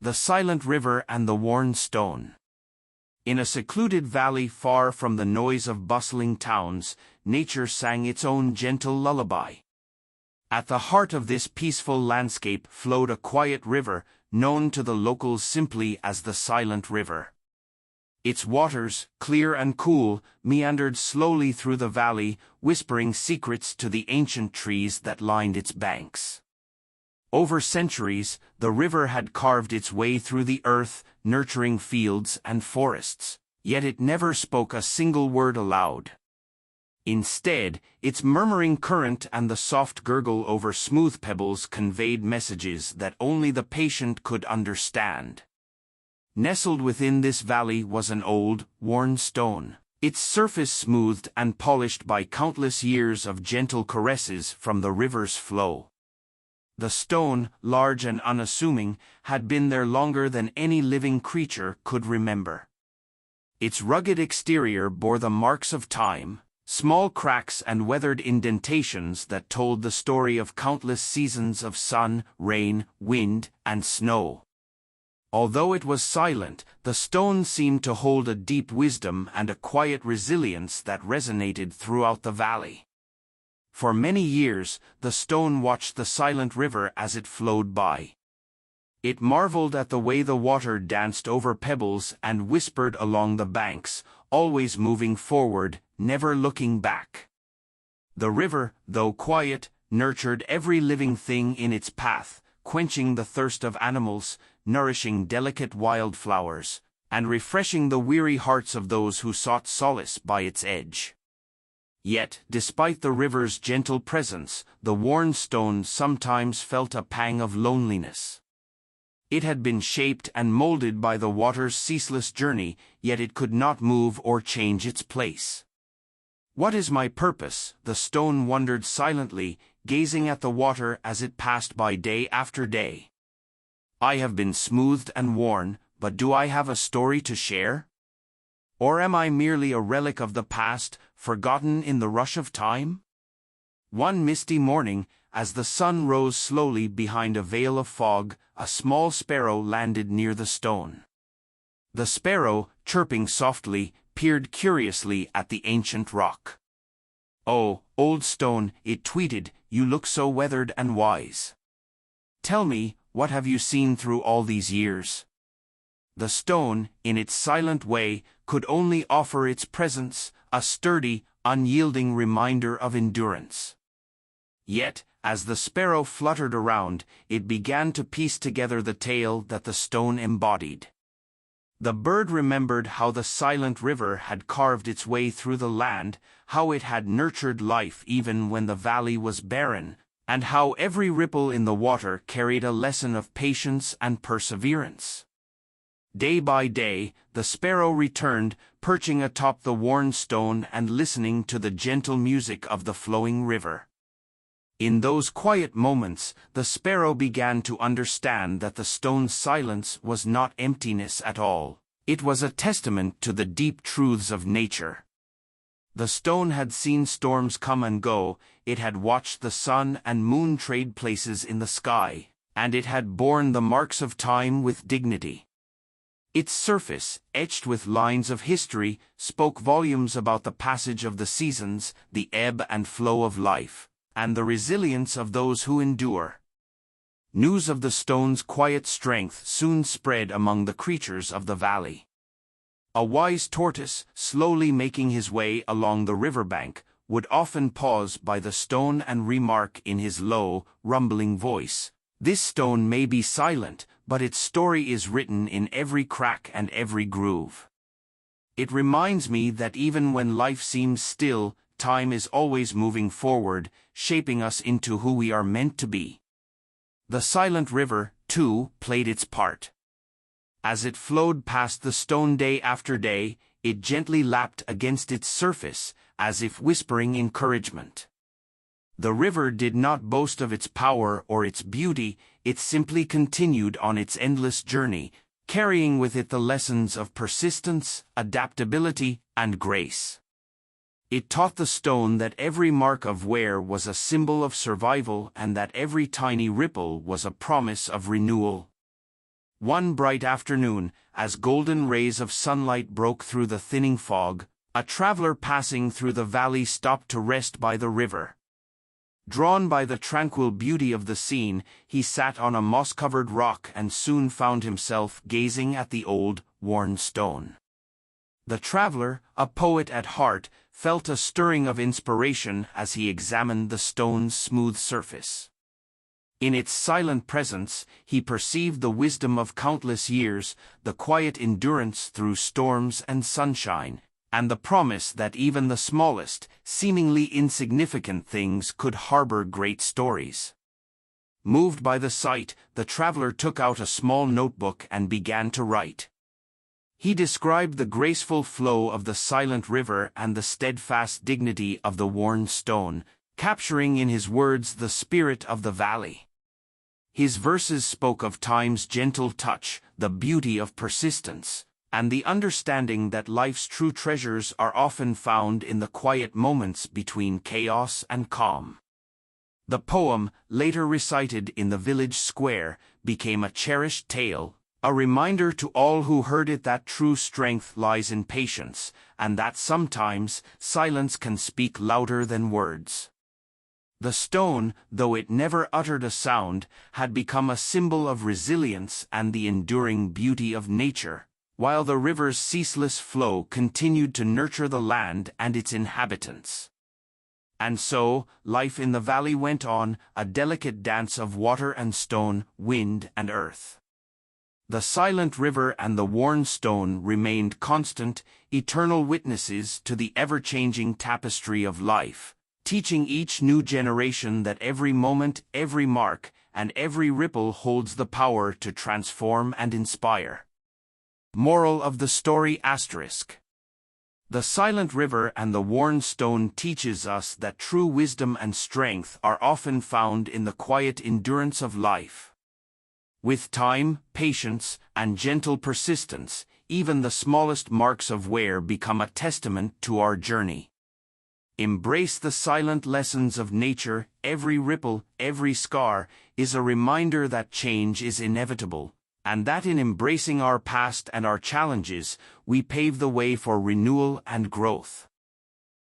The Silent River and the Worn Stone. In a secluded valley far from the noise of bustling towns, nature sang its own gentle lullaby. At the heart of this peaceful landscape flowed a quiet river, known to the locals simply as the Silent River. Its waters, clear and cool, meandered slowly through the valley, whispering secrets to the ancient trees that lined its banks. Over centuries, the river had carved its way through the earth, nurturing fields and forests, yet it never spoke a single word aloud. Instead, its murmuring current and the soft gurgle over smooth pebbles conveyed messages that only the patient could understand. Nestled within this valley was an old, worn stone, its surface smoothed and polished by countless years of gentle caresses from the river's flow. The stone, large and unassuming, had been there longer than any living creature could remember. Its rugged exterior bore the marks of time, small cracks and weathered indentations that told the story of countless seasons of sun, rain, wind, and snow. Although it was silent, the stone seemed to hold a deep wisdom and a quiet resilience that resonated throughout the valley. For many years, the stone watched the silent river as it flowed by. It marveled at the way the water danced over pebbles and whispered along the banks, always moving forward, never looking back. The river, though quiet, nurtured every living thing in its path, quenching the thirst of animals, nourishing delicate wildflowers, and refreshing the weary hearts of those who sought solace by its edge. Yet, despite the river's gentle presence, the worn stone sometimes felt a pang of loneliness. It had been shaped and molded by the water's ceaseless journey, yet it could not move or change its place. "What is my purpose?" the stone wondered silently, gazing at the water as it passed by day after day. "I have been smoothed and worn, but do I have a story to share? Or am I merely a relic of the past, forgotten in the rush of time?" One misty morning, as the sun rose slowly behind a veil of fog, a small sparrow landed near the stone. The sparrow, chirping softly, peered curiously at the ancient rock. "Oh, old stone," it tweeted, "you look so weathered and wise. Tell me, what have you seen through all these years?" The stone, in its silent way, could only offer its presence, a sturdy, unyielding reminder of endurance. Yet, as the sparrow fluttered around, it began to piece together the tale that the stone embodied. The bird remembered how the silent river had carved its way through the land, how it had nurtured life even when the valley was barren, and how every ripple in the water carried a lesson of patience and perseverance. Day by day, the sparrow returned, perching atop the worn stone and listening to the gentle music of the flowing river. In those quiet moments, the sparrow began to understand that the stone's silence was not emptiness at all. It was a testament to the deep truths of nature. The stone had seen storms come and go, it had watched the sun and moon trade places in the sky, and it had borne the marks of time with dignity. Its surface, etched with lines of history, spoke volumes about the passage of the seasons, the ebb and flow of life, and the resilience of those who endure. News of the stone's quiet strength soon spread among the creatures of the valley. A wise tortoise, slowly making his way along the riverbank, would often pause by the stone and remark in his low, rumbling voice, "This stone may be silent, but its story is written in every crack and every groove. It reminds me that even when life seems still, time is always moving forward, shaping us into who we are meant to be." The silent river, too, played its part. As it flowed past the stone day after day, it gently lapped against its surface, as if whispering encouragement. The river did not boast of its power or its beauty, it simply continued on its endless journey, carrying with it the lessons of persistence, adaptability, and grace. It taught the stone that every mark of wear was a symbol of survival and that every tiny ripple was a promise of renewal. One bright afternoon, as golden rays of sunlight broke through the thinning fog, a traveler passing through the valley stopped to rest by the river. Drawn by the tranquil beauty of the scene, he sat on a moss-covered rock and soon found himself gazing at the old, worn stone. The traveler, a poet at heart, felt a stirring of inspiration as he examined the stone's smooth surface. In its silent presence, he perceived the wisdom of countless years, the quiet endurance through storms and sunshine, and the promise that even the smallest, seemingly insignificant things could harbor great stories. Moved by the sight, the traveler took out a small notebook and began to write. He described the graceful flow of the silent river and the steadfast dignity of the worn stone, capturing in his words the spirit of the valley. His verses spoke of time's gentle touch, the beauty of persistence, and the understanding that life's true treasures are often found in the quiet moments between chaos and calm. The poem, later recited in the village square, became a cherished tale, a reminder to all who heard it that true strength lies in patience, and that sometimes silence can speak louder than words. The stone, though it never uttered a sound, had become a symbol of resilience and the enduring beauty of nature, while the river's ceaseless flow continued to nurture the land and its inhabitants. And so, life in the valley went on, a delicate dance of water and stone, wind and earth. The silent river and the worn stone remained constant, eternal witnesses to the ever-changing tapestry of life, teaching each new generation that every moment, every mark, and every ripple holds the power to transform and inspire. Moral of the story ***. The silent river and the worn stone teaches us that true wisdom and strength are often found in the quiet endurance of life. With time, patience, and gentle persistence, even the smallest marks of wear become a testament to our journey. Embrace the silent lessons of nature. Every ripple, every scar, is a reminder that change is inevitable, and that in embracing our past and our challenges, we pave the way for renewal and growth.